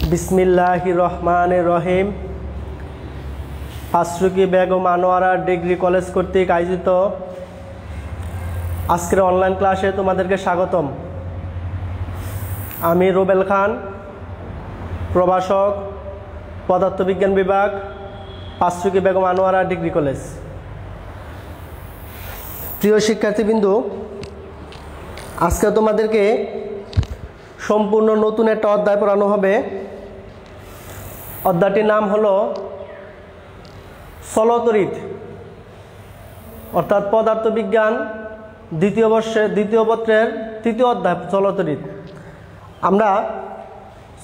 बिस्मिल्लाहिर रहमानिर रहीम। आश्रुकी बेगम आনোয়ারা degree college कर्तृक आयोजित आजकेर online क्लासे तुम्हादेरके स्वागतम। आमी रुबेल खान, प्रभाषक, पदार्थविज्ञान विभाग, आश्रुकी बेगम आনোয়ারা डिग्री कलेज। प्रिय शिक्षार्थीबिंदु, आज के तुम्हादेरके सम्पूर्ण नतून एक अध्याय पढ़ानो होबे। अध्यायटिर नाम हलो चलतरित अर्थात पदार्थ विज्ञान द्वितीय वर्षे द्वितीय पत्रेर तृतीय अध्याय चलतरित। आमरा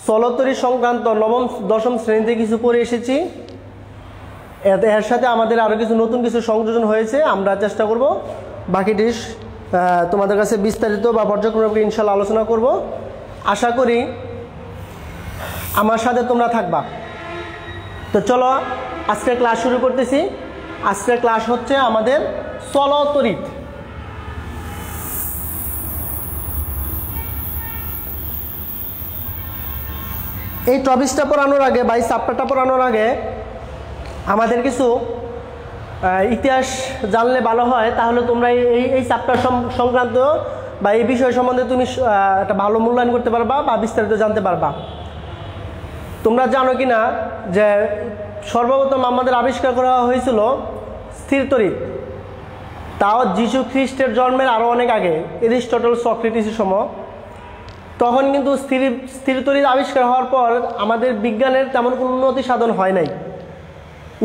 चलतरित संक्रांत नवम दशम श्रेणीते किछु पढ़े एसेछि। एर साथे आमादेर आरो किछु नतून किछु संयोजन हयेछे। आमरा चेष्टा करब बाकिटी तुम्हादेर काछे विस्तारित बा पर्यायक्रमे इनशाल्लाह आलोचना करब। आशा करी आमार साथे तोमरा थाकबा। तो चलो आज के क्लास शुरू करतेছি। आज के क्लास होच्छे आमादेर चलतरित। এই টপিকটা পড়ানোর আগে বা এই চ্যাপ্টারটা পড়ানোর আগে আমাদের কিছু ইতিহাস জানলে ভালো হয়। তাহলে তোমরা এই চ্যাপ্টার সংক্রান্ত বা এই বিষয় সম্বন্ধে তুমি একটা ভালো মূল্যায়ন করতে পারবা বা বিস্তারিত জানতে পারবা। তোমরা জানো কি না যে সর্বপ্রথম আমাদের আবিষ্কার করা হয়েছিল স্থির তড়িৎ, তাও যিশু খ্রিস্টের জন্মের আরও অনেক আগে, এরিস্টটল সক্রেটিসের সময়। তখন কিন্তু স্থির তড়িৎ আবিষ্কার হওয়ার পর আমাদের বিজ্ঞানের তেমন কোনো উন্নতি সাধন হয় নাই।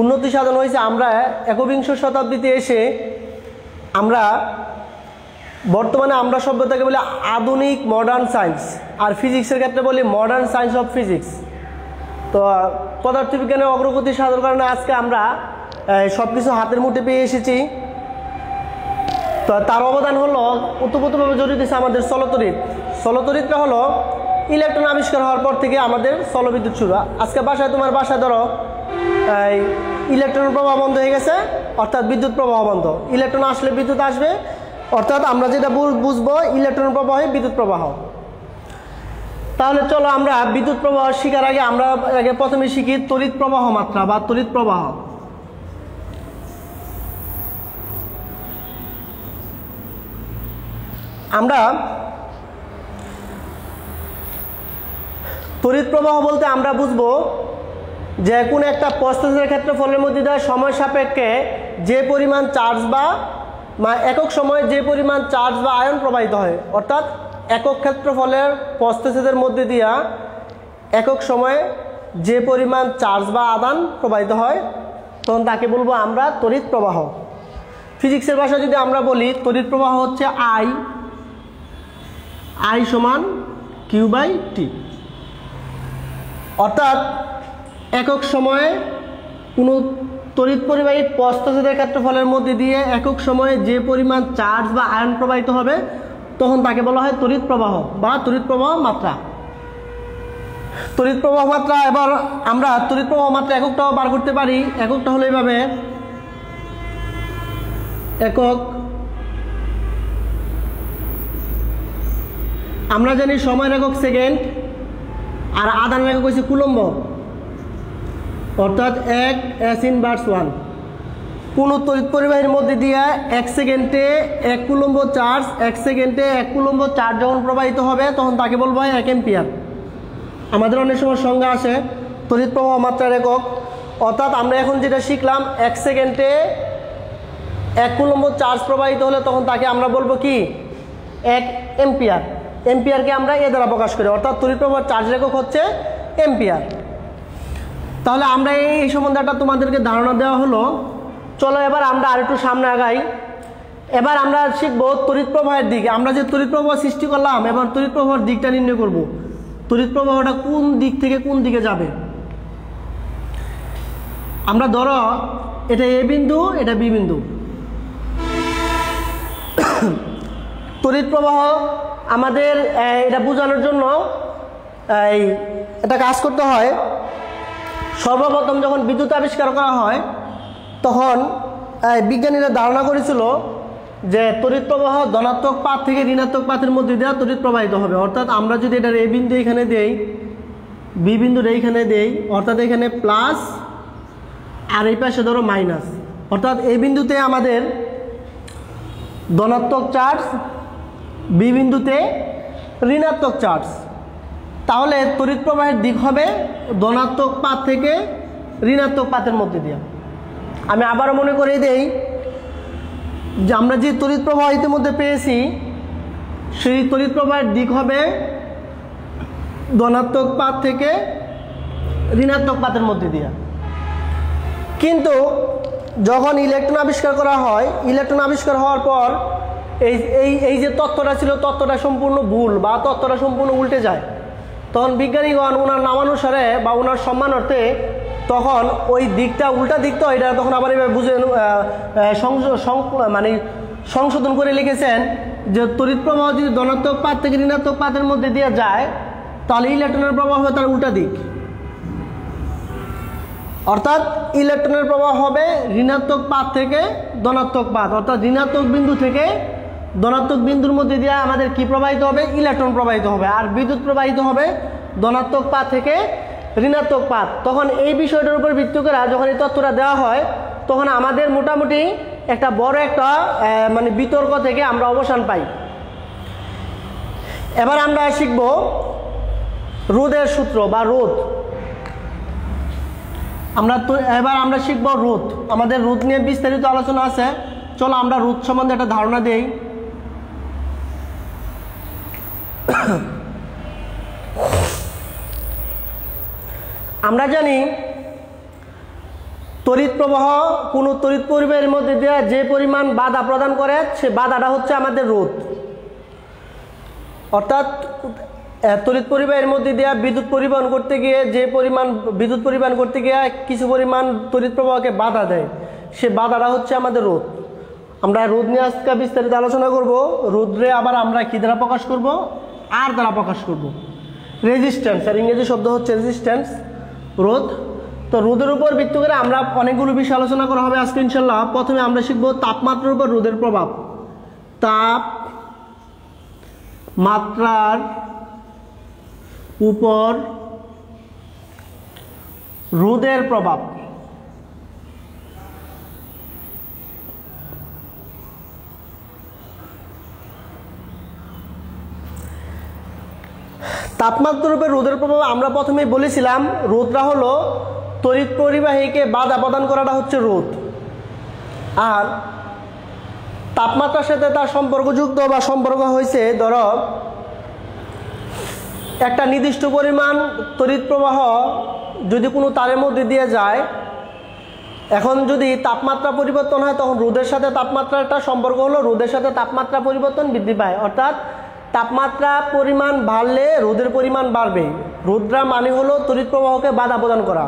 উন্নতি সাধন হয়েছে আমরা একবিংশ শতাব্দীতে এসে আমরা বর্তমানে আমরা সভ্যতাকে বলি আধুনিক মডার্ন সায়েন্স, আর ফিজিক্সের ক্ষেত্রে বলি মডার্ন সায়েন্স অফ ফিজিক্স। তো পদার্থবিজ্ঞানের অগ্রগতি সাধন কারণে আজকে আমরা সব কিছু হাতের মুঠে পেয়ে এসেছি। তো তার অবদান হলো ওতপ্রোতভাবে জড়িত আছে আমাদের চলতরিৎ। চলতরিৎটা হলো ইলেকট্রন আবিষ্কার হওয়ার পর থেকে আমাদের চলবিদ্যুৎ শুরু। আজকে বাসায় তোমার বাসায় ধরো ইলেকট্রন প্রবাহ বন্ধ হয়ে গেছে, অর্থাৎ বিদ্যুৎ প্রবাহ বন্ধ। ইলেকট্রন আসলে বিদ্যুৎ আসবে, অর্থাৎ আমরা যেটা বুঝবো ইলেকট্রন প্রবাহে বিদ্যুৎ প্রবাহ। তাহলে চলো আমরা বিদ্যুৎ প্রবাহ শিখার আগে আমরা প্রথমে শিখি তড়িৎ প্রবাহ মাত্রা বা তড়িৎ প্রবাহ। আমরা তড়িৎ প্রবাহ বলতে আমরা বুঝবো যে কোনো একটা প্রসেসের ক্ষেত্রফলের মধ্যে দিয়ে সময় সাপেক্ষে যে পরিমাণ চার্জ বা একক সময়ে যে পরিমাণ চার্জ বা আয়ন প্রবাহিত হয়, অর্থাৎ একক ক্ষেত্রফলের প্রসেসের মধ্যে দিয়া একক সময়ে যে পরিমাণ চার্জ বা আদান প্রবাহিত হয় তখন তাকে বলবো আমরা তড়িৎ প্রবাহ। ফিজিক্সের ভাষায় যদি আমরা বলি তড়িৎ প্রবাহ হচ্ছে আই সমান কিউ বাই টি। অর্থাৎ একক সময়ে কোনো তড়িৎ পরিবাহী প্রস্থচ্ছেদের ক্ষেত্রফলের মধ্যে দিয়ে একক সময়ে যে পরিমাণ চার্জ বা আয়ন প্রবাহিত হবে তখন তাকে বলা হয় তড়িৎ প্রবাহ বা তড়িৎ প্রবাহ মাত্রা। তড়িৎ প্রবাহ মাত্রা, এবার আমরা তড়িৎ প্রবাহ মাত্রা এককটাও বার করতে পারি। এককটা হলো এইভাবে, একক আমরা জানি সময়ের একক সেকেন্ড আর আদানের একক হচ্ছে কুলম্ব, অর্থাৎ 1 s−1। কোনো তড়িৎ পরিবাহীর মধ্যে দিয়ে 1 সেকেন্ডে 1 কুলম্ব চার্জ, 1 সেকেন্ডে 1 কুলম্ব চার্জ যখন প্রবাহিত হবে তখন তাকে বলবো হয় 1 অ্যাম্পিয়ার। আমাদের অনেক সময় সংজ্ঞা আসে তড়িৎ প্রবাহ মাত্রার একক। অর্থাৎ আমরা এখন যেটা শিখলাম 1 সেকেন্ডে 1 কুলম্ব চার্জ প্রবাহিত হলে তখন তাকে আমরা বলবো কি 1 অ্যাম্পিয়ার। অ্যাম্পিয়ারকে আমরা এ দ্বারা প্রকাশ করি, অর্থাৎ তড়িৎ প্রবাহ চার্জের একক হচ্ছে অ্যাম্পিয়ার। তাহলে আমরা এই সম্বন্ধে একটা তোমাদেরকে ধারণা দেওয়া হলো। চলো এবার আমরা আরেকটু সামনে আগাই। এবার আমরা শিখবো তড়িৎ প্রবাহের দিকে। আমরা যে তড়িৎ প্রবাহ সৃষ্টি করলাম, এবার তড়িৎ প্রবাহের দিকটা নির্ণয় করব। তড়িৎ প্রবাহটা কোন দিক থেকে কোন দিকে যাবে। আমরা ধরো এটা এ বিন্দু, এটা বি বিন্দু। তড়িৎ প্রবাহ আমাদের এটা বোঝানোর জন্য এটা কাজ করতে হয়। সর্বপ্রথম যখন বিদ্যুৎ আবিষ্কার করা হয় তখন বিজ্ঞানীরা ধারণা করেছিল যে তড়িৎ প্রবাহ ধনাত্মক পাত থেকে ঋণাত্মক পাতের মধ্যে দিয়ে তড়িৎ প্রবাহিত হবে। অর্থাৎ আমরা যদি এটার এ বিন্দু এখানে দেই, বি বিন্দুটা এইখানে দেই, অর্থাৎ এখানে প্লাস আর এই পাশে ধরো মাইনাস, অর্থাৎ এই বিন্দুতে আমাদের ধনাত্মক চার্জ, বি বিন্দুতে ঋণাত্মক চার্জ। তাহলে তড়িৎ প্রবাহের দিক হবে ধনাত্মক পাত থেকে ঋণাত্মক পাতের মধ্যে দিয়ে। আমি আবারও মনে করে দেই যে আমরা যে তড়িৎ প্রবাহ ইতিমধ্যে পেয়েছি সেই তড়িৎ প্রবাহের দিক হবে ধনাত্মক পাত থেকে ঋণাত্মক পাতের মধ্যে দিয়ে। কিন্তু যখন ইলেকট্রন আবিষ্কার করা হয়, ইলেকট্রন আবিষ্কার হওয়ার পর এই যে তত্ত্বটা ছিল, তত্ত্বটা সম্পূর্ণ ভুল বা তত্ত্বটা সম্পূর্ণ উল্টে যায়। তখন বিজ্ঞানীগণ ওনার নামানুসারে বা ওনার সম্মানার্থে তখন ওই দিকটা উল্টা দিকটা এটা তখন আবার এবার বুঝে মানে সংশোধন করে লিখেছেন যে তড়িৎ প্রবাহ যদি ধনাত্মক পাত থেকে ঋণাত্মক পাতের মধ্যে দিয়ে যায় তাহলে ইলেকট্রনের প্রবাহ হবে তার উল্টা দিক, অর্থাৎ ইলেকট্রনের প্রবাহ হবে ঋণাত্মক পাত থেকে ধনাত্মক পাত, অর্থাৎ ঋণাত্মক বিন্দু থেকে ধনাত্মক বিন্দুর মধ্যে দিয়ে আমাদের কি প্রবাহিত হবে? ইলেকট্রন প্রবাহিত হবে। আর বিদ্যুৎ প্রবাহিত হবে ধনাত্মক পাত থেকে ঋণাত্মক পাত। তখন এই বিষয়টার উপর ভিত্তি করে যখন এই তথ্যটা দেওয়া হয় তখন আমাদের মোটামুটি একটা বড় একটা মানে বিতর্ক থেকে আমরা অবসান পাই। এবার আমরা শিখব রোধের সূত্র বা রোধ। এবার আমরা শিখব রোধ। আমাদের রোধ নিয়ে বিস্তারিত আলোচনা আছে, চলো আমরা রোধ সম্বন্ধে একটা ধারণা দেই। আমরা জানি তড়িৎ প্রবাহ কোনো তড়িৎ পরিবাহের মধ্যে দিয়ে যে পরিমাণ বাধা প্রদান করে সে বাধাটা হচ্ছে আমাদের রোধ। অর্থাৎ তড়িৎ পরিবাহের মধ্যে দিয়ে বিদ্যুৎ পরিবহন করতে গিয়ে যে পরিমাণ বিদ্যুৎ পরিবহন করতে গিয়ে কিছু পরিমাণ তড়িৎ প্রবাহকে বাধা দেয় সে বাধাটা হচ্ছে আমাদের রোধ। আমরা রোধ নিয়ে আজকে বিস্তারিত আলোচনা করব। রোধরে আবার আমরা কি দ্বারা প্রকাশ করব? আর দ্বারা প্রকাশ করব, রেজিস্ট্যান্স। আর ইংরেজি শব্দ হচ্ছে রেজিস্ট্যান্স, রোধ। তো রোধের উপর ভিত্তি করে আমরা অনেকগুলো বিষয় আলোচনা করা হবে আজকে ইনশাল্লাহ। প্রথমে আমরা শিখব তাপমাত্রার উপর রোধের প্রভাব। তাপমাত্রার উপর রোধের প্রভাব। তাপমাত্রার উপর রোধের প্রভাব আমরা প্রথমেই বলেছিলাম রোধটা হলো তড়িৎ পরিবাহীকে বাধা প্রদান করাটা হচ্ছে রোধ। আর তাপমাত্রার সাথে তার সম্পর্কযুক্ত বা সম্পর্ক হয়েছে ধরো একটা নির্দিষ্ট পরিমাণ তড়িৎ প্রবাহ যদি কোনো তারের মধ্যে দিয়ে যায়, এখন যদি তাপমাত্রা পরিবর্তন হয় তখন রোধের সাথে তাপমাত্রার একটা সম্পর্ক হলো রোধের সাথে তাপমাত্রা পরিবর্তন বৃদ্ধি পায়। অর্থাৎ তাপমাত্রা পরিমাণ বাড়লে রোধের পরিমাণ বাড়বে। রোধরা মানে হলো তড়িৎ প্রবাহকে বাধা প্রদান করা।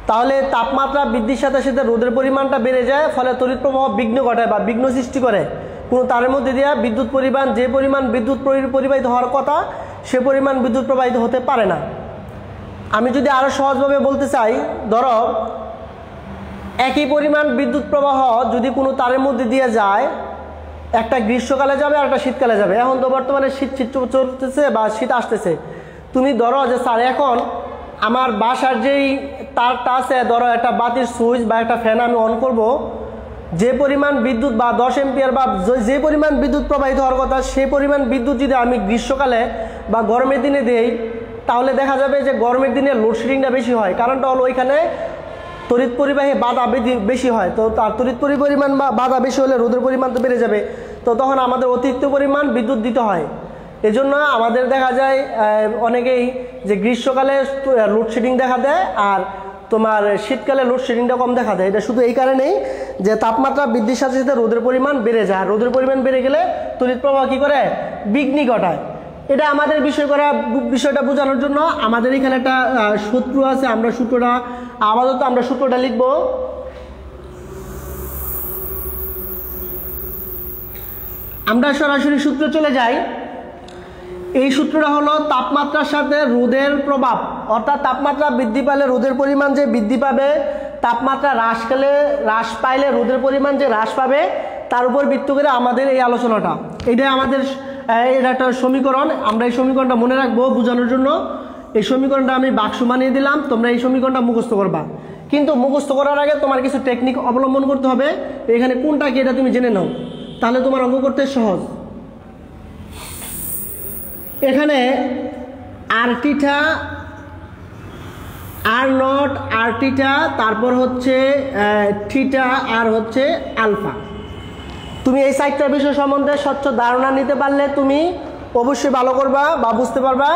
তাহলে তাপমাত্রা বৃদ্ধির সাথে সাথে রোধের পরিমাণটা বেড়ে যায়, ফলে তড়িৎ প্রবাহ বিঘ্ন ঘটায় বা বিঘ্ন সৃষ্টি করে। কোনো তারের মধ্যে দিয়ে বিদ্যুৎ পরিমাণ যে পরিমাণ বিদ্যুৎ পরিবাহিত হওয়ার কথা সে পরিমাণ বিদ্যুৎ প্রবাহিত হতে পারে না। আমি যদি আরও সহজভাবে বলতে চাই, ধরো একই পরিমাণ বিদ্যুৎ প্রবাহ যদি কোনো তারের মধ্যে দিয়ে যায়, একটা গ্রীষ্মকালে যাবে আর একটা শীতকালে যাবে। এখন তো বর্তমানে শীত চলতেছে বা শীত আসতেছে। তুমি ধরো যে স্যার এখন আমার বাসার যেই তারটা আছে, ধরো একটা বাতির সুইচ বা একটা ফ্যান আমি অন করব, যে পরিমাণ বিদ্যুৎ বা 10 এম্পিয়ার বা যে পরিমাণ বিদ্যুৎ প্রবাহিত হওয়ার কথা সেই পরিমাণ বিদ্যুৎ যদি আমি গ্রীষ্মকালে বা গরমের দিনে দেই তাহলে দেখা যাবে যে গরমের দিনে লোডশেডিংটা বেশি হয়। কারণটা হলো ওইখানে তড়িৎ পরিবাহী বাধা বেশি হয়। তো তার তড়িৎ পরিমাণ বা বাধা বেশি হলে রোধের পরিমাণ তো বেড়ে যাবে, তো তখন আমাদের অতিরিক্ত পরিমাণ বিদ্যুৎ দিতে হয়। এজন্য আমাদের দেখা যায় অনেকেই যে গ্রীষ্মকালে লোডশেডিং দেখা দেয় আর তোমার শীতকালে লোডশেডিংটা কম দেখা দেয়। এটা শুধু এই কারণেই যে তাপমাত্রা বৃদ্ধির সাথে সাথে রোদের পরিমাণ বেড়ে যায়। রোদের পরিমাণ বেড়ে গেলে তড়িৎ প্রবাহ কী করে? বিঘ্ন ঘটায়। এটা আমাদের বিষয়টা বোঝানোর জন্য আমাদের এখানে একটা সূত্র আছে। আমরা সূত্রটা আপাতত আমরা সূত্রটা লিখব। আমরা সরাসরি সূত্র চলে যাই। এই সূত্রটা হলো তাপমাত্রার সাথে রোদের প্রভাব, অর্থাৎ তাপমাত্রা বৃদ্ধি পাইলে রোদের পরিমাণ যে বৃদ্ধি পাবে, তাপমাত্রা হ্রাস পাইলে রোদের পরিমাণ যে হ্রাস পাবে, তার উপর ভিত্তি করে আমাদের এই আলোচনাটা। এটা আমাদের এটা একটা সমীকরণ, আমরা এই সমীকরণটা মনে রাখবো বোঝানোর জন্য। এই সমীকরণটা আমি বাক্স বানিয়ে দিলাম, তোমরা এই সমীকরণটা মুখস্থ করবা। কিন্তু মুখস্থ করার আগে তোমার কিছু টেকনিক অবলম্বন করতে হবে। এখানে কোনটা কি এটা তুমি জেনে নাও, তাহলে তোমার অঙ্ক করতে সহজ। এখানে আর থিটা, আর নট, আর থিটা, তারপর হচ্ছে থিটা, আর হচ্ছে আলফা। তুমি এই সাইটটার বিষয় সম্বন্ধে স্বচ্ছ ধারণা নিতে পারলে তুমি অবশ্যই ভালো করবা বা বুঝতে পারবা।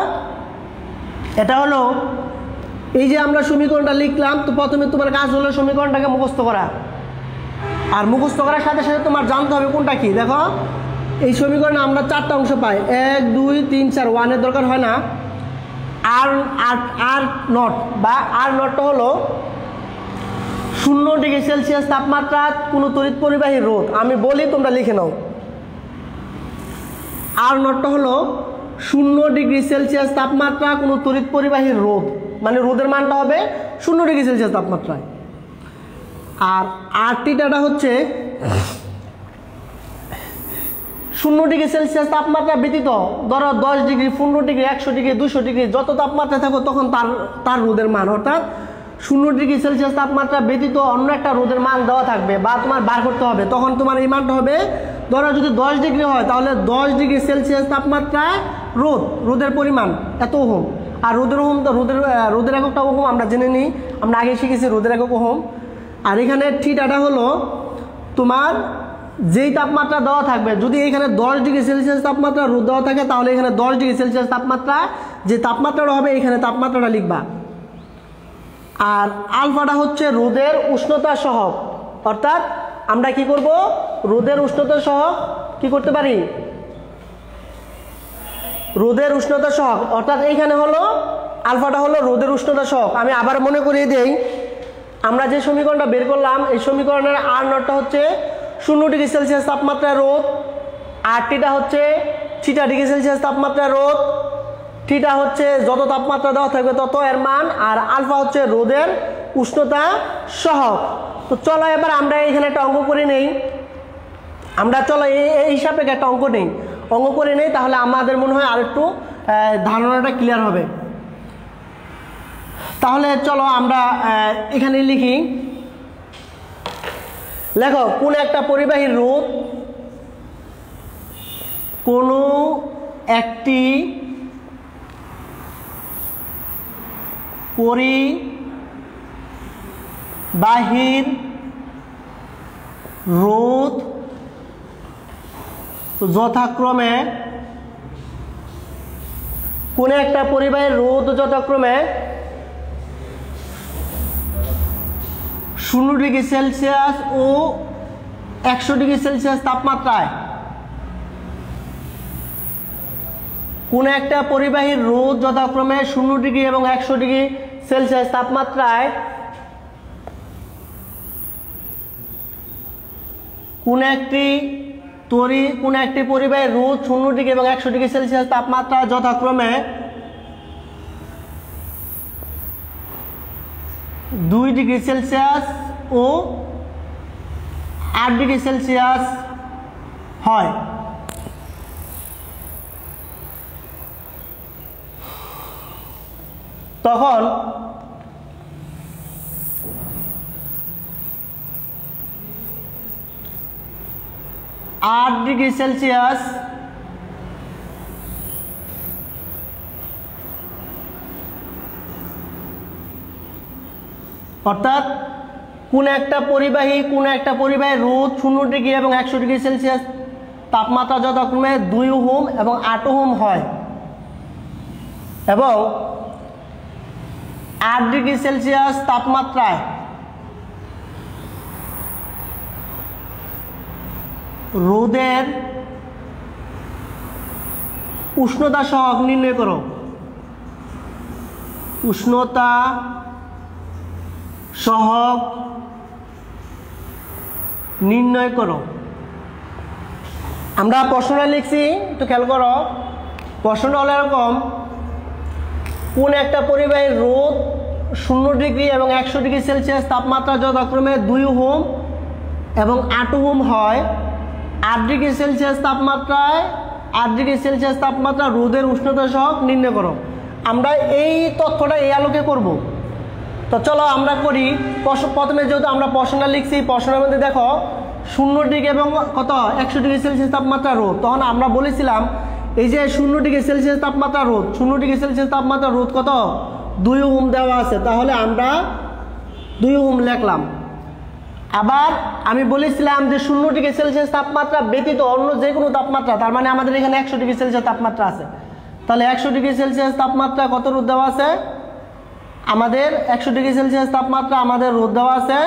এটা হলো এই যে আমরা সমীকরণটা লিখলাম, তো প্রথমে তোমার কাজ হলো সমীকরণটাকে মুখস্থ করা। আর মুখস্থ করার সাথে সাথে তোমার জানতে হবে কোনটা কি। দেখো এই সমীকরণে আমরা 4টা অংশ পাই, 1 2 3 4, 1-এর দরকার হয় না। আর আর নট বা আর নটটা হলো 0 ডিগ্রি সেলসিয়াস তাপমাত্রা কোনো তড়িৎ পরিবাহী রোধ। আমি বলি তোমরা লিখে নাও। আর নটটা হলো 0 ডিগ্রি সেলসিয়াস তাপমাত্রা কোনো তড়িৎ পরিবাহী রোধ, মানে রোধের মানটা হবে 0 ডিগ্রি সেলসিয়াস তাপমাত্রায়। আর আর থিটাটা হচ্ছে 0 ডিগ্রি সেলসিয়াস তাপমাত্রা ব্যতীত, ধরো 10 ডিগ্রি, 15 ডিগ্রি, 100 ডিগ্রি, 200 ডিগ্রি, যত তাপমাত্রা থাকো তখন তার রোধের মান, অর্থাৎ 0 ডিগ্রি সেলসিয়াস তাপমাত্রা ব্যতীত অন্য একটা রোধের মান দেওয়া থাকবে বা তোমার বার করতে হবে। তখন তোমার এই মানটা হবে, ধরো যদি 10 ডিগ্রি হয় তাহলে 10 ডিগ্রি সেলসিয়াস তাপমাত্রায় রোদের পরিমাণ এত ওহম। আর রোদের এককটা ওহম আমরা জেনে নিই, আমরা আগে শিখেছি রোদের একক ওহম। আর এখানে থিটাটা হলো তোমার যেই তাপমাত্রা দেওয়া থাকবে, যদি এখানে 10 ডিগ্রি সেলসিয়াস তাপমাত্রা রোদ দেওয়া থাকে তাহলে এখানে 10 ডিগ্রি সেলসিয়াস তাপমাত্রা, যে তাপমাত্রাটা হবে এখানে তাপমাত্রাটা লিখবা। আর আলফাটা হচ্ছে রোদের উষ্ণতা সহগ, অর্থাৎ আমরা কি করব, রোদের উষ্ণতা সহগ কি করতে পারি, রোদের উষ্ণতা সহগ, অর্থাৎ এইখানে হলো আলফাটা হলো রোদের উষ্ণতা সহগ। আমি আবার মনে করিয়ে দেই, আমরা যে সমীকরণটা বের করলাম এই সমীকরণের আর নটটা হচ্ছে 0 ডিগ্রি সেলসিয়াস তাপমাত্রায় রোধ, আর থিটা হচ্ছে থিটা ডিগ্রি সেলসিয়াস তাপমাত্রায় রোধ, থিটা হচ্ছে যত তাপমাত্রা দেওয়া থাকবে তত এর মান, আর আলফা হচ্ছে রোদের উষ্ণতা সহগ। তো চলো এবার আমরা এখানে একটা অঙ্ক করে নেই। আমরা চলো এই হিসাবে একটা অঙ্ক করে নেই, তাহলে আমাদের মনে হয় আর একটু ধারণাটা ক্লিয়ার হবে। তাহলে চলো আমরা এখানে লিখি। লেখো কোন একটা পরিবাহী রোধ, কোন একটি পরিবাহীর রোধ যথাক্রমে, কোন একটা পরিবাহীর রোধ যথাক্রমে 0 ডিগ্রি সেলসিয়াস ও 100 ডিগ্রি সেলসিয়াস তাপমাত্রায়, কোন একটা পরিবাহীর রোধ যথাক্রমে 0 ডিগ্রি এবং 100 ডিগ্রি সেলসিয়াস তাপমাত্রায় কোন একটি পরিবাহীর রোধ 0 ডিগ্রি এবং 100 ডিগ্রি সেলসিয়াস তাপমাত্রা যথাক্রমে 2 ডিগ্রি সেলসিয়াস ও 8 ডিগ্রি সেলসিয়াস হয়। তখন 8 ডিগ্রি সেলসিয়াস অর্থাৎ কোন একটা পরিবাহীর রোধ 0 ডিগ্রি এবং 100 ডিগ্রি সেলসিয়াস তাপমাত্রা যথাক্রমে 2 ওহম এবং 8 ওহম হয়, এবং 8 ডিগ্রি সেলসিয়াস তাপমাত্রায় রোদের উষ্ণতা সহগ নির্ণয় করো। উষ্ণতা সহগ নির্ণয় করো। আমরা প্রশ্নটা লিখছি, একটু খেয়াল করো। প্রশ্নটা হলো এরকম, কোন একটা পরিবাহীর রোধ 0 ডিগ্রি এবং 100 ডিগ্রি সেলসিয়াস তাপমাত্রা যথাক্রমে 2 ওহম এবং 8 ওহম হয়। 8 ডিগ্রি সেলসিয়াস তাপমাত্রা রোদের উষ্ণতা সহগ নির্ণয় করো। আমরা এই তথ্যটা এই আলোকে করব। তো চলো আমরা করি। প্রথমে যেহেতু আমরা প্রশ্নটা লিখছি, প্রশ্নের মধ্যে দেখো 0 ডিগ্রি এবং কত 100 ডিগ্রি সেলসিয়াস তাপমাত্রা রোধ। তখন আমরা বলেছিলাম এই যে 0 ডিগ্রি সেলসিয়াস তাপমাত্রা রোধ, 0 ডিগ্রি সেলসিয়াস তাপমাত্রা রোধ কত 2 ওহম দেওয়া আছে, তাহলে আমরা 2 ওহম লিখলাম। আবার আমি বলেছিলাম যে 0 ডিগ্রি সেলসিয়াস তাপমাত্রা ব্যতীত অন্য যে কোনো তাপমাত্রা, তার মানে আমাদের এখানে 100 ডিগ্রি সেলসিয়াস তাপমাত্রা আছে, তাহলে 100 ডিগ্রি সেলসিয়াস তাপমাত্রা কত রোধ দেওয়া আছে আমাদের? 100 ডিগ্রি সেলসিয়াস তাপমাত্রা আমাদের রোধ দেওয়া আছে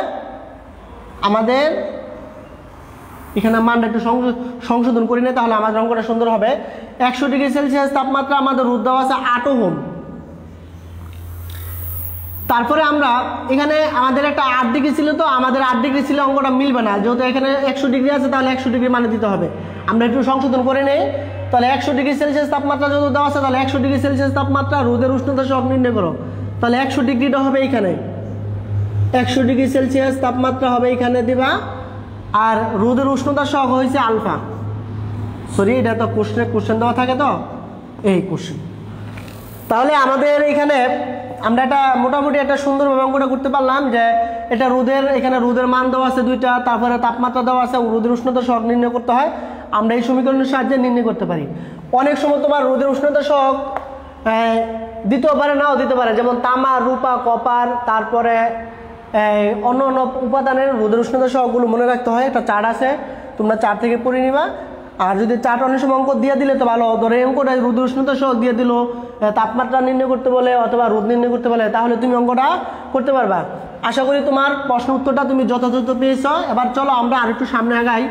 আমাদের এখানে মানটা একটু সংশোধন করি না, তাহলে আমাদের অঙ্কটা সুন্দর হবে। 100 ডিগ্রি সেলসিয়াস তাপমাত্রা আমাদের রোধ দেওয়া আছে 8 ওহম। তারপরে আমরা এখানে আমাদের একটা 8 ডিগ্রি ছিল, তো আমাদের 8 ডিগ্রি ছিল অঙ্কটা মিলবে না, যেহেতু এখানে 100 ডিগ্রি আছে তাহলে 100 ডিগ্রি মানে দিতে হবে। আমরা একটু সংশোধন করে নেই। তাহলে 100 ডিগ্রি সেলসিয়াস তাপমাত্রা যেহেতু দেওয়া আছে, তাহলে 100 ডিগ্রি সেলসিয়াস তাপমাত্রা রোদের উষ্ণতা সহগ নির্ণয় করো। তাহলে 100 ডিগ্রিটা হবে এইখানে, 100 ডিগ্রি সেলসিয়াস তাপমাত্রা হবে এখানে দিবা, আর রোদের উষ্ণতা সহগ হয়েছে আলফা। সরি, এটা তো কোশ্চেন দেওয়া থাকে, তো এই কোশ্চেন। তাহলে আমাদের এখানে আমরা একটা মোটামুটি একটা সুন্দরভাবে অঙ্কটা করতে পারলাম যে এটা রোদের, এখানে রোদের মান দেওয়া আছে 2টা, তারপরে তাপমাত্রা দেওয়া আছে, রোদের উষ্ণতা সহগ নির্ণয় করতে হয়, আমরা এই সমীকরণের সাহায্যে নির্ণয় করতে পারি। অনেক সময় তোমার রোদের উষ্ণতা সহগ দিতেও পারে, নাও দিতে পারে, যেমন তামা, রূপা, কপার, তারপরে অন্য অন্য উপাদানের রোদের উষ্ণতা সহগগুলো মনে রাখতে হয়। একটা চার্ট আছে, তোমরা চার্ট থেকে পড়ে নিবা। আর যদি চার্ট অনেক সময় অঙ্ক দিয়ে দিলে তো ভালো, ধরো এই অঙ্কটা রোদের উষ্ণতা সহগ দিয়ে দিল, তাপমাত্রা নির্ণয় করতে বলে অথবা রোদ নির্ণয় করতে বলে, তাহলে তুমি অঙ্কটা করতে পারবা। আশা করি তোমার প্রশ্ন উত্তরটা তুমি যথাযথ পেয়েছ। এবার চলো আমরা আরেকটু সামনে আগাই।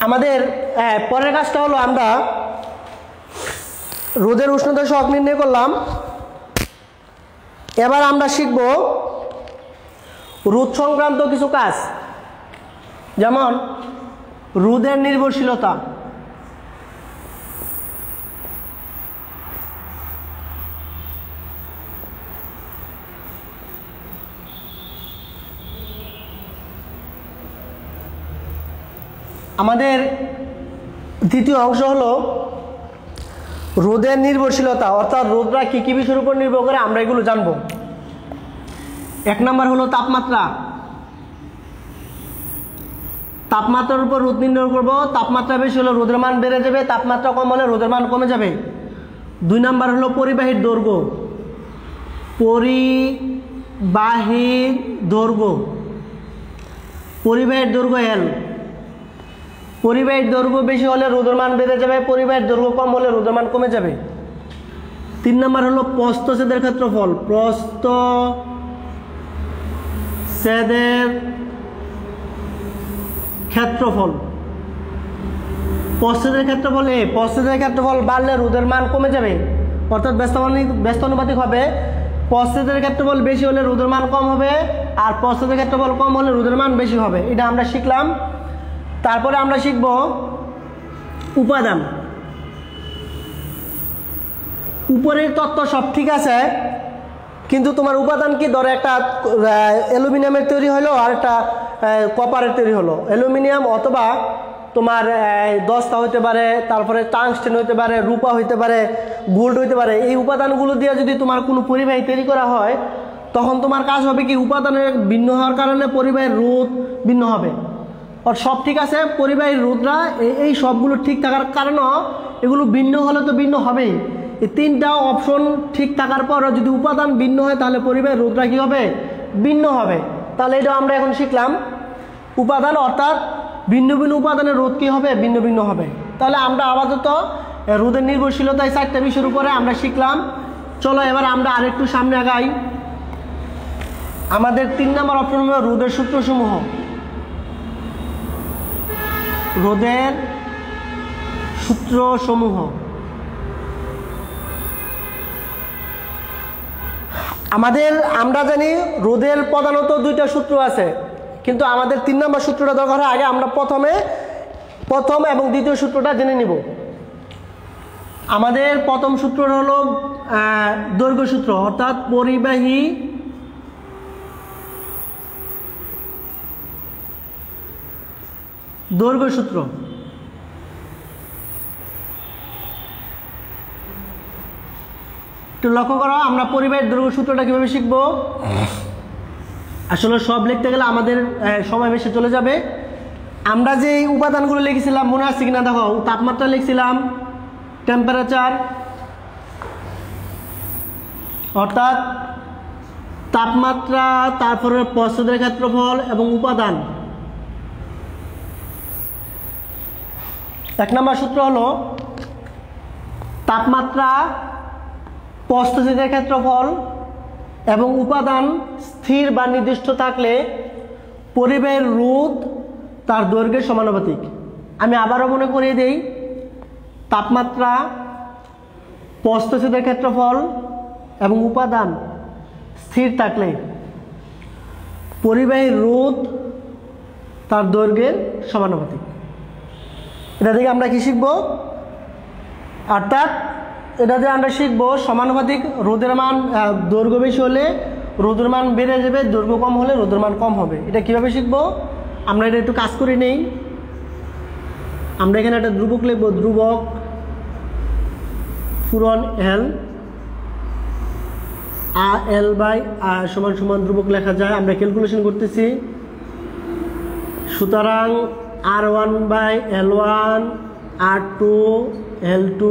আমাদের পরের কাজটা হলো আমরা রোদের উষ্ণতা সহগ নির্ণয় করলাম। এবার আমরা শিখব রোদ সংক্রান্ত কিছু কাজ, যেমন রোদের নির্ভরশীলতা। আমাদের দ্বিতীয় অংশ হলো রোদের নির্ভরশীলতা, অর্থাৎ রোদরা কি কি বিষয়ের উপর নির্ভর করে আমরা এগুলো জানবো। 1 নম্বর হলো তাপমাত্রা। তাপমাত্রার উপর রোদ নির্ণয় করবো। তাপমাত্রা বেশি হলে রোদের মান বেড়ে যাবে, তাপমাত্রা কম হলে রোদের মান কমে যাবে। 2 নম্বর হলো পরিবাহীর দৈর্ঘ্য। পরিবাহীর দৈর্ঘ্য, পরিবাহীর দৈর্ঘ্য L। পরিবাহীর দৈর্ঘ্য বেশি হলে রোদের মান বেড়ে যাবে, পরিবাহীর দৈর্ঘ্য কম হলে রোদের মান কমে যাবে। 3 নম্বর হলো প্রস্থচ্ছেদের ক্ষেত্রফল। প্রস্থচ্ছেদের ক্ষেত্রফল, প্রস্থচ্ছেদের ক্ষেত্রফল প্রস্থচ্ছেদের ক্ষেত্রফল বাড়লে রোদের মান কমে যাবে, অর্থাৎ ব্যস্তানুপাতিক হবে। প্রস্থচ্ছেদের ক্ষেত্রফল বেশি হলে রোদের মান কম হবে, আর প্রস্থচ্ছেদের ক্ষেত্রফল কম হলে রোদের মান বেশি হবে। এটা আমরা শিখলাম। তারপরে আমরা শিখব উপাদান। উপরের তত্ত্ব সব ঠিক আছে, কিন্তু তোমার উপাদান কি, ধরো একটা অ্যালুমিনিয়ামের তৈরি হলো আর একটা কপারের তৈরি হলো। অ্যালুমিনিয়াম অথবা তোমার দস্তা হইতে পারে, তারপরে টাংস্টেন হইতে পারে, রূপা হইতে পারে, গোল্ড হইতে পারে। এই উপাদানগুলো দিয়ে যদি তোমার কোনো পরিবাহী তৈরি করা হয়, তখন তোমার কাজ হবে কি, উপাদানের ভিন্ন হওয়ার কারণে পরিবাহীর রোধ ভিন্ন হবে। আর সব ঠিক আছে, পরিবাহীর রোধরা এই সবগুলো ঠিক থাকার কারণেও এগুলো ভিন্ন হলে তো ভিন্ন হবেই। এই 3টা অপশন ঠিক থাকার পর যদি উপাদান ভিন্ন হয়, তাহলে পরিবাহীর রোধরা কী হবে, ভিন্ন হবে। তাহলে এটা আমরা এখন শিখলাম। উপাদান অর্থাৎ ভিন্ন ভিন্ন উপাদানের রোধ কী হবে, ভিন্ন ভিন্ন হবে। তাহলে আমরা আপাতত রোদের নির্ভরশীলতায় 4টা বিষয়ের উপরে আমরা শিখলাম। চলো এবার আমরা আরেকটু সামনে আগাই। আমাদের 3 নম্বর অপশন হলো রোদের সূত্রসমূহ। রোদের সূত্রসমূহ। আমরা জানি রোদের প্রধানত 2টা সূত্র আছে, কিন্তু আমাদের 3 নম্বর সূত্রটা দরকার হয়। আগে আমরা প্রথম এবং দ্বিতীয় সূত্রটা জেনে নিব। আমাদের প্রথম সূত্রটা হলো দৈর্ঘ্য সূত্র, অর্থাৎ পরিবাহী দৈর্ঘ্য সূত্র। একটু লক্ষ্য করো, আমরা পরিবাহের দৈর্ঘ্য সূত্রটা কীভাবে শিখব। আসলে সব লিখতে গেলে আমাদের সময় বেশি চলে যাবে। আমরা যে উপাদানগুলো লিখেছিলাম মনে আছে কিনা দেখো, তাপমাত্রা লিখছিলাম, টেম্পারেচার অর্থাৎ তাপমাত্রা, তারপরে প্রস্তুতের ক্ষেত্রফল এবং উপাদান। 1 নম্বর সূত্র হলো তাপমাত্রা, প্রস্তুতের ক্ষেত্রফল এবং উপাদান স্থির বা নির্দিষ্ট থাকলে পরিবাহের রোধ তার দৈর্ঘ্যের সমানুপাতিক। আমি আবারও মনে করিয়ে দেই, তাপমাত্রা, প্রস্তুতের ক্ষেত্রফল এবং উপাদান স্থির থাকলে পরিবাহীর রোধ তার দৈর্ঘ্যের সমানুপাতিক। এটা থেকে আমরা কি শিখব, অর্থাৎ এটা দিয়ে আমরা শিখব সমানুপাতিক রোধের মান, দৈর্ঘ্য বেশি হলে রোধের মান বেড়ে যাবে, দৈর্ঘ্য কম হলে রোধের মান কম হবে। এটা কিভাবে শিখব আমরা এটা একটু কাজ করে নেই। আমরা এখানে একটা ধ্রুবক লিখব, ধ্রুবক পূরণ এল, এল বাই আর সমান সমান ধ্রুবক লেখা যায়। আমরা ক্যালকুলেশন করতেছি, সুতরাং R1 by L1, R2 L2,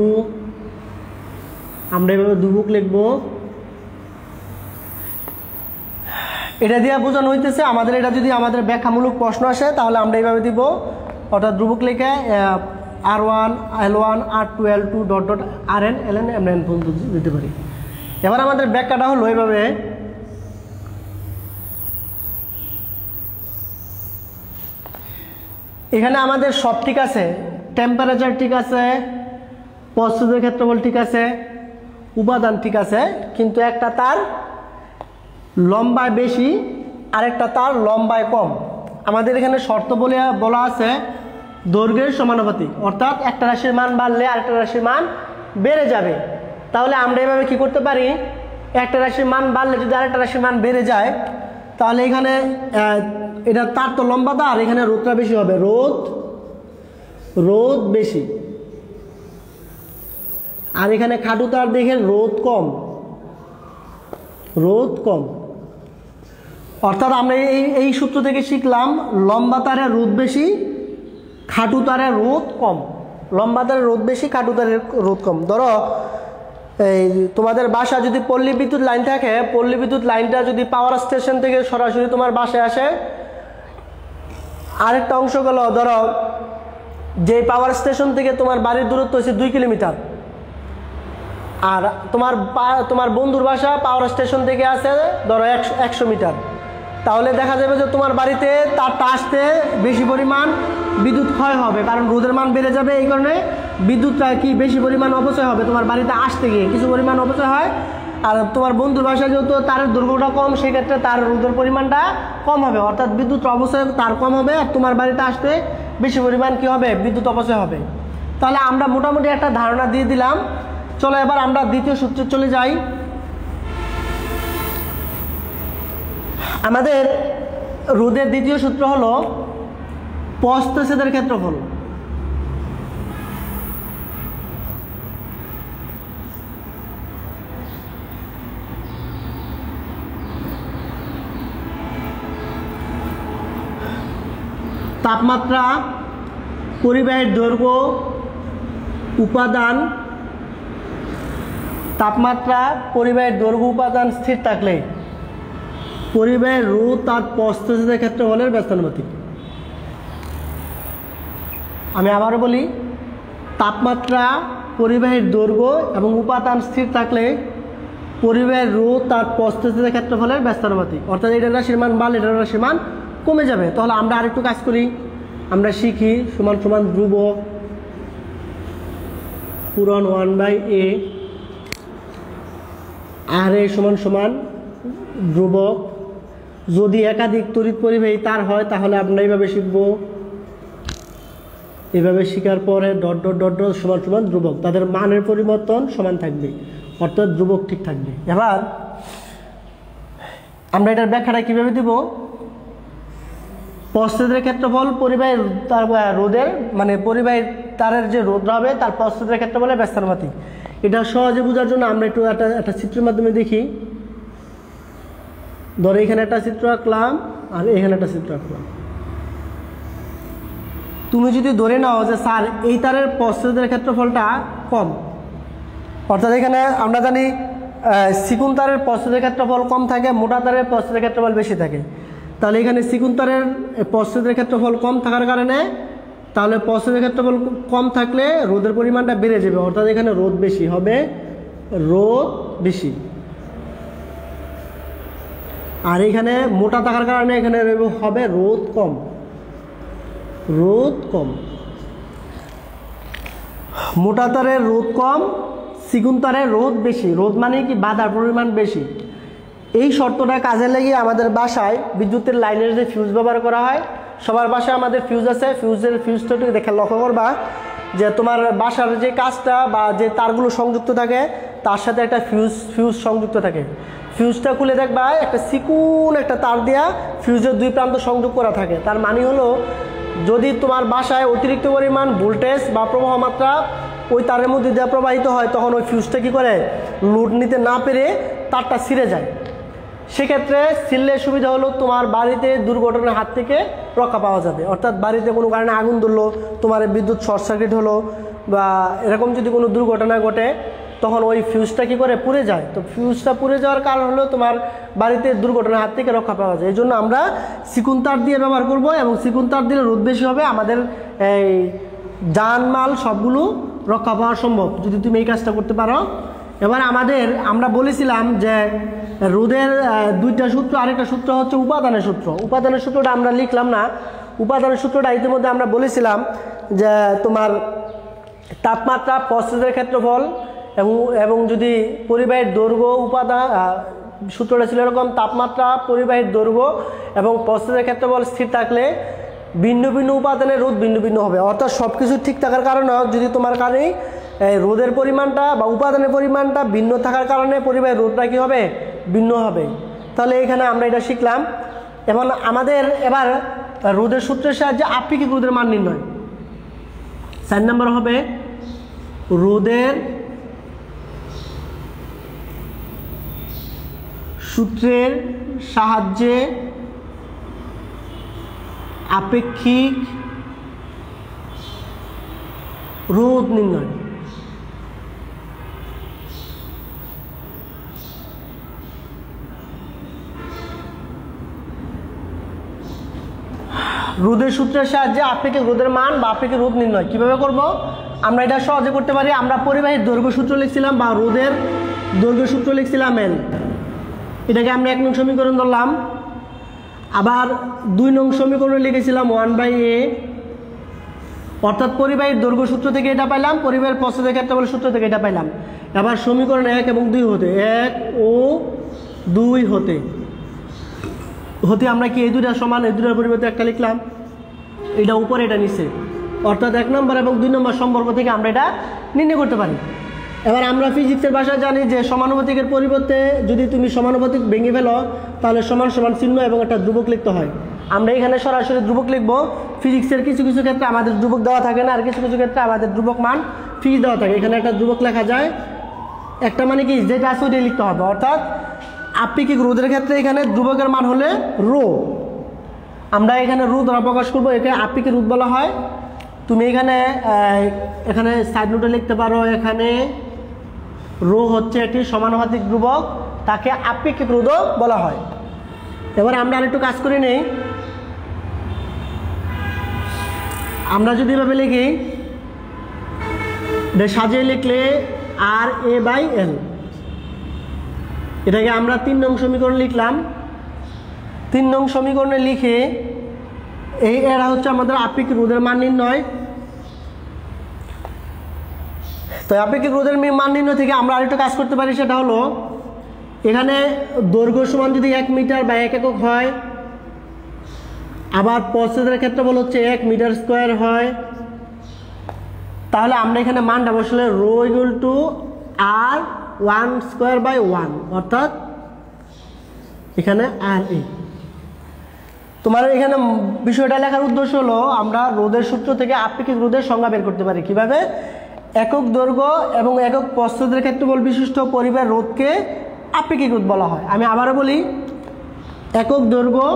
আমরা এভাবে ধ্রুবক লিখব। এটা দিয়ে বোঝানো হইতেছে আমাদের, এটা যদি আমাদের ব্যাখ্যামূলক প্রশ্ন আসে তাহলে আমরা এইভাবে দিব, অর্থাৎ ধ্রুবক লিখে R1 L1 R2 L2 dot dot RN LN MN পর্যন্ত দিতে পারি। এবার আমাদের ব্যাখ্যাটা হলো এইভাবে, এখানে আমাদের সব ঠিক আছে, টেম্পারেচার ঠিক আছে, প্রস্তুতের ক্ষেত্রফল ঠিক আছে, উপাদান ঠিক আছে, কিন্তু একটা তার লম্বায় বেশি আরেকটা তার লম্বায় কম। আমাদের এখানে শর্ত বলা আছে দৈর্ঘ্যের সমানুপাতিক, অর্থাৎ একটা রাশির মান বাড়লে আরেকটা রাশির মান বেড়ে যাবে। তাহলে আমরা এভাবে কি করতে পারি, একটা রাশির মান বাড়লে যদি আরেকটা রাশির মান বেড়ে যায় তাহলে এখানে এটা তার তো লম্বা তার, এখানে রোধটা বেশি হবে, রোধ বেশি, আর এখানে খাটু তার দেখে রোধ কম। অর্থাৎ আমরা এই সূত্র থেকে শিখলাম লম্বা তারে রোধ বেশি, খাটু তারে রোধ কম। লম্বা তারে রোধ বেশি, খাটু তারে রোধ কম। ধরো এই তোমাদের বাসা যদি পল্লী বিদ্যুৎ লাইন থাকে, পল্লী বিদ্যুৎ লাইনটা যদি পাওয়ার স্টেশন থেকে সরাসরি তোমার বাসায় আসে, আরেকটা অংশ গেল ধরো যে পাওয়ার স্টেশন থেকে তোমার বাড়ির দূরত্ব হচ্ছে 2 কিলোমিটার, আর তোমার বন্ধুর বাসা পাওয়ার স্টেশন থেকে আছে ধরো 100 মিটার, তাহলে দেখা যাবে যে তোমার বাড়িতে তারটা আসতে বেশি পরিমাণ বিদ্যুৎ ক্ষয় হবে, কারণ রোদের মান বেড়ে যাবে। এই কারণে বিদ্যুৎটা কি বেশি পরিমাণ অপচয় হবে, তোমার বাড়িতে আসতে গিয়ে কিছু পরিমাণ অপচয় হয়। আর তোমার বন্ধুর বাসায় যেহেতু তারের দৈর্ঘ্যটা কম, সেক্ষেত্রে তার রোদের পরিমাণটা কম হবে, অর্থাৎ বিদ্যুৎ অপচয় তার কম হবে, আর তোমার বাড়িতে আসতে বেশি পরিমাণ কি হবে, বিদ্যুৎ অপচয় হবে। তাহলে আমরা মোটামুটি একটা ধারণা দিয়ে দিলাম। চলো এবার আমরা দ্বিতীয় সূত্রে চলে যাই। আমাদের রোধের দ্বিতীয় সূত্র হলো প্রস্থচ্ছেদের ক্ষেত্রফল। তাপমাত্রা, পরিবাহের দৈর্ঘ্য, উপাদান, তাপমাত্রা, পরিবাহের দৈর্ঘ্য, উপাদান স্থির থাকলে পরিবাহের রোধ তার প্রস্থচ্ছেদের ক্ষেত্রফলের ব্যস্তানুপাতিক। আমি আবারও বলি, তাপমাত্রা, পরিবাহের দৈর্ঘ্য এবং উপাদান স্থির থাকলে পরিবাহের রোধ তার প্রস্থচ্ছেদের ক্ষেত্রফলের ব্যস্তানুপাতিক, অর্থাৎ এটার রাশির মান বাড়লে এটার রাশির মান কমে যাবে। তাহলে আমরা আরেকটু কাজ করি, আমরা শিখি সমান সমান ধ্রুবক পূরণ 1/a, আর এ সমান সমান ধ্রুবক। যদি একাধিক তড়িৎ পরিবাহী তার হয় তাহলে আমরা এইভাবে শিখব, এইভাবে শেখার পরে ডট ডট ডট ডট সমান সমান ধ্রুবক, তাদের মানের পরিবর্তন সমান থাকবে, অর্থাৎ ধ্রুবক ঠিক থাকবে। এবার আমরা এটার ব্যাখ্যাটা কীভাবে দিব, প্রস্থচ্ছেদের ক্ষেত্রফল পরিবাহীর তার রোধের মানে পরিবাহীর তারের যে রোধ হবে তার প্রস্থচ্ছেদের ক্ষেত্রফলের ব্যস্তানুপাতিক। এটা সহজে বোঝার জন্য আমরা একটু একটা চিত্রের মাধ্যমে দেখি। ধরো এখানে একটা চিত্র আঁকলাম আর এখানে একটা চিত্র আঁকলাম। তুমি যদি ধরে নাও যে স্যার এই তারের প্রস্থচ্ছেদের ক্ষেত্রফলটা কম, অর্থাৎ এখানে আমরা জানি চিকন তারের প্রস্থচ্ছেদের ক্ষেত্রফল কম থাকে, মোটা তারের প্রস্থচ্ছেদের ক্ষেত্রফল বেশি থাকে। তাহলে এখানে চিকন তারের প্রস্থচ্ছেদের ক্ষেত্রফল কম থাকার কারণে তাহলে প্রস্থচ্ছেদের ক্ষেত্রফল কম থাকলে রোদের পরিমাণটা বেড়ে যাবে, অর্থাৎ এখানে রোদ বেশি হবে, রোদ বেশি। আর এখানে মোটা থাকার কারণে এখানে হবে রোদ কম, রোদ কম। মোটা তারের রোদ কম, চিকন তারের রোদ বেশি। রোদ মানে কি? বাধার পরিমাণ বেশি। এই শর্তটা কাজে লাগিয়ে আমাদের বাসায় বিদ্যুতের লাইনের যে ফিউজ ব্যবহার করা হয়, সবার বাসায় আমাদের ফিউজ আছে। ফিউজটা একটু দেখে লক্ষ্য করবা যে তোমার বাসার যে কাজটা বা যে তারগুলো সংযুক্ত থাকে তার সাথে একটা ফিউজ সংযুক্ত থাকে। ফিউজটা খুলে দেখবা একটা চিকন একটা তার দেওয়া ফিউজের দুই প্রান্ত সংযোগ করা থাকে। তার মানে হলো যদি তোমার বাসায় অতিরিক্ত পরিমাণ ভোল্টেজ বা প্রবাহ মাত্রা ওই তারের মধ্যে দিয়ে প্রবাহিত হয়, তখন ওই ফিউজটা কী করে, লোড নিতে না পেরে তারটা ছিঁড়ে যায়। সেক্ষেত্রে ছিঁড়লে সুবিধা হলো তোমার বাড়িতে দুর্ঘটনার হাত থেকে রক্ষা পাওয়া যাবে। অর্থাৎ বাড়িতে কোনো কারণে আগুন ধরলো, তোমার বিদ্যুৎ শর্ট সার্কিট হলো বা এরকম যদি কোনো দুর্ঘটনা ঘটে, তখন ওই ফিউজটা কী করে, পুড়ে যায়। তো ফিউজটা পুড়ে যাওয়ার কারণ হলো তোমার বাড়িতে দুর্ঘটনার হাত থেকে রক্ষা পাওয়া যায়। এই জন্য আমরা চিকন তার দিয়ে ব্যবহার করব, এবং চিকন তার দিলে রোদ বেশি হবে, আমাদের এই জানমাল সবগুলো রক্ষা পাওয়া সম্ভব যদি তুমি এই কাজটা করতে পারো। এবার আমরা বলেছিলাম যে রোদের দুইটা সূত্র, আরেকটা সূত্র হচ্ছে উপাদানের সূত্র। উপাদানের সূত্রটা আমরা লিখলাম না, উপাদানের সূত্রটা ইতিমধ্যে আমরা বলেছিলাম যে তোমার তাপমাত্রা, প্রস্থচ্ছেদের ক্ষেত্রফল এবং যদি পরিবাহীর দৈর্ঘ্য উপাদান, সূত্রটা ছিল এরকম, তাপমাত্রা, পরিবাহীর দৈর্ঘ্য এবং প্রস্থচ্ছেদের ক্ষেত্রফল স্থির থাকলে ভিন্ন ভিন্ন উপাদানের রোধ ভিন্ন ভিন্ন হবে। অর্থাৎ সব কিছু ঠিক থাকার কারণে যদি তোমার কারণে রোদের পরিমাণটা বা উপাদানের পরিমাণটা ভিন্ন থাকার কারণে পরিবাহীর রোধটা কী হবে, ভিন্ন হবে। তাহলে এখানে আমরা এটা শিখলাম। এবং আমাদের এবার রোদের সূত্রের সাহায্যে আপেক্ষিক রোদের মান নির্ণয়। 4 নম্বর হবে রোদের সূত্রের সাহায্যে আপেক্ষিক রোধ নির্ণয়। রোদের সূত্রের সাহায্যে আপেক্ষিক রোধের মান বা আপেক্ষিক রোধ নির্ণয় কিভাবে করব? আমরা এটা সহজে করতে পারি। আমরা পরিবাহীর দৈর্ঘ্য সূত্র লিখছিলাম বা রোধের দৈর্ঘ্য সূত্র লিখছিলাম এল, এটাকে আমরা 1 নং সমীকরণ ধরলাম। আবার 2 নং সমীকরণে লিখেছিলাম 1/a, অর্থাৎ পরিবাহীর দৈর্ঘ্য সূত্র থেকে এটা পাইলাম, পরিবাহীর প্রস্থচ্ছেদের ক্ষেত্রফল সূত্র থেকে এটা পাইলাম। আবার সমীকরণ 1 এবং 2 হতে 1 ও 2 হতে আমরা কি এই দুইটা সমান, এই দুইটার পরিবর্তে একটা লিখলাম, এটা উপরে এটা নিচে, অর্থাৎ 1 নম্বর এবং 2 নম্বর সম্পর্ক থেকে আমরা এটা নির্ণয় করতে পারি। এবার আমরা ফিজিক্সের ভাষায় জানি যে সমানুপাতিকের পরিবর্তে যদি তুমি সমানুপাতিক ভেঙে ফেলো তাহলে সমান সমান চিহ্ন এবং একটা ধ্রুবক লিখতে হয়। আমরা এখানে সরাসরি ধ্রুবক লিখবো। ফিজিক্সের কিছু কিছু ক্ষেত্রে আমাদের ধ্রুবক দেওয়া থাকে না, আর কিছু কিছু ক্ষেত্রে আমাদের ধ্রুবক মান ফিক্স দেওয়া থাকে। এখানে একটা ধ্রুবক লেখা যায়, একটা মানে কি যেটা আছে ওইটাই লিখতে হবে। অর্থাৎ আপেক্ষিক রোধের ক্ষেত্রে এখানে ধ্রুবকের মান হলে রো, আমরা এখানে রো দ্বারা প্রকাশ করবো, এখানে আপেক্ষিক রোধ বলা হয়। তুমি এখানে সাইড নোটে লিখতে পারো, এখানে রো হচ্ছে একটি সমানুপাতিক ধ্রুবক, তাকে আপেক্ষিক রোধও বলা হয়। এবার আমরা আরেকটু কাজ করে নেই। আমরা যদি এভাবে লিখি, সাজিয়ে লিখলে RA/L, এটাকে আমরা 3 নং সমীকরণ লিখলাম। 3 নং সমীকরণে লিখে এরা হচ্ছে আমাদের আপেক্ষিক রোধের মান নির্ণয়। তো আপেক্ষিক রোধের মান নির্ণয় থেকে আমরা আরেকটু কাজ করতে পারি, সেটা হলো এখানে দৈর্ঘ্য সমান যদি 1 মিটার বা 1 একক হয়, আবার প্রস্থচ্ছেদের ক্ষেত্রফল হচ্ছে 1 মিটার স্কোয়ার হয়, তাহলে আমরা এখানে মানটা বসলে রো ইকুয়াল টু R1²/1, অর্থাৎ এখানে RA। তোমার এখানে বিষয়টা লেখার উদ্দেশ্য হলো আমরা রোধের সূত্র থেকে আপেক্ষিক রোধের সংজ্ঞা বের করতে পারি। কিভাবে? একক দৈর্ঘ্য এবং একক প্রস্থদের ক্ষেত্রফল বিশিষ্ট পরিবাহী রোধকে আপেক্ষিক রোধ বলা হয়। আমি আবারও বলি, একক দৈর্ঘ্য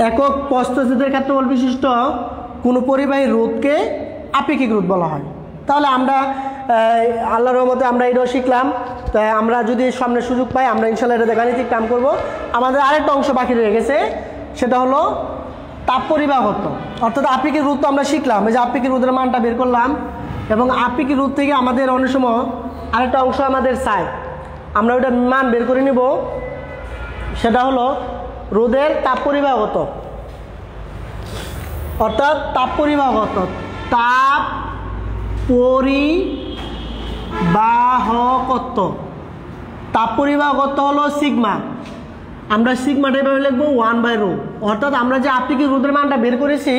একক প্রস্থদের ক্ষেত্রফল বিশিষ্ট কোনো পরিবাহী রোধকে আপেক্ষিক রোধ বলা হয়। তাহলে আমরা আল্লাহর রহমতে আমরা এটাও শিখলাম। তাই আমরা যদি সামনে সুযোগ পাই আমরা ইনশাল্লাহ এটা গাণিতিক কাম করব। আমাদের আরেকটা অংশ বাকি রয়ে গেছে, সেটা হলো তাপ পরিবাহত্ব, অর্থাৎ আপেক্ষিক রোধ তো আমরা শিখলাম, এই যে আপেক্ষিক রোধের মানটা বের করলাম, এবং আপেক্ষিক রোধ থেকে আমাদের অনেক সময় আরেকটা অংশ আমাদের চাই, আমরা ওটা মান বের করে নিব, সেটা হলো রোধের তাপ পরিবাহত্ব, অর্থাৎ তাপ পরিবাহত্ব, তাপ পরিবাহকত্ব, তাপ পরিবাহকত্ব হলো সিগমা। আমরা সিগমাটা এভাবে লিখবো 1/ρ, অর্থাৎ আমরা যে আপেক্ষিক রোধের মানটা বের করেছি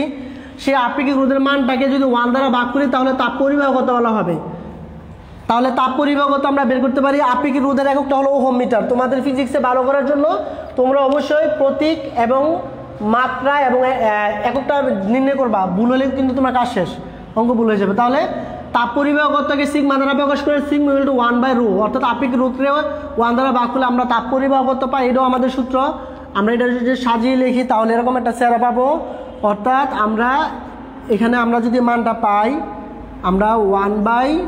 সেই আপেক্ষিক রোধের মানটাকে যদি 1 দ্বারা ভাগ করি তাহলে তাপ পরিবাহকত্ব বলা হবে। তাহলে তাপ পরিবাহকত্ব আমরা বের করতে পারি। আপেক্ষিক রোধের এককটা হলো ওহম মিটার। তোমাদের ফিজিক্সে ভালো করার জন্য তোমরা অবশ্যই প্রতীক এবং মাত্রা এবং এককটা নির্ণয় করবা, ভুল হলে কিন্তু তোমার কাজ শেষ, অঙ্ক ভুল হয়ে যাবে। তাহলে তাপ পরিবাহকত্বকে সিগমা দ্বারা প্রকাশ করে, সিগমা ইকুয়াল টু 1/ρ, অর্থাৎ আপেক্ষিক রোধকে 1 দ্বারা ভাগ করলে আমরা তাপ পরিবাহকত্ব পাই। এটাও আমাদের সূত্র। আমরা এটা যদি সাজিয়ে লিখি তাহলে এরকম একটা চেহারা পাবো, অর্থাৎ আমরা এখানে আমরা যদি মানটা পাই আমরা 1/r/a/n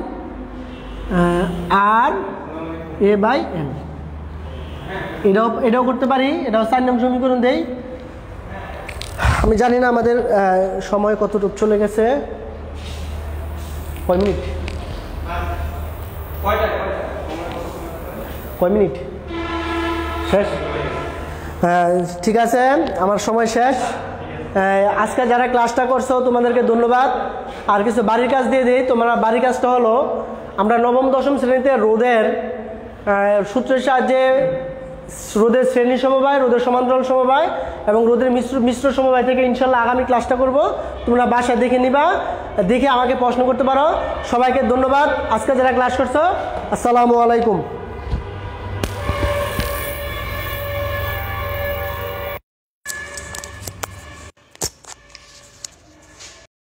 এটাও করতে পারি। এটাও 4 নং সমীকরণ দেই। আমি জানি না আমাদের সময় কতটুকু চলে গেছে, কয় মিনিট, কয় মিনিট শেষ? হ্যাঁ ঠিক আছে, আমার সময় শেষ। আজকে যারা ক্লাসটা করছো তোমাদেরকে ধন্যবাদ। আর কিছু বাড়ির কাজ দিয়ে দিই। তোমরা বাড়ির কাজটা হলো, আমরা নবম দশম শ্রেণীতে রোধের সূত্রের সাহায্যে রোধের শ্রেণী সমবায়, রোধের সমান্তরাল সমবায় এবং রোধের মিশ্র সমবায় থেকে ইনশাল্লাহ আগামী ক্লাসটা করব। তোমরা বাসায় দেখে নিবা, দেখে আমাকে প্রশ্ন করতে পারো। সবাইকে ধন্যবাদ। আজকে যারা ক্লাস করছো, আসসালামু আলাইকুম।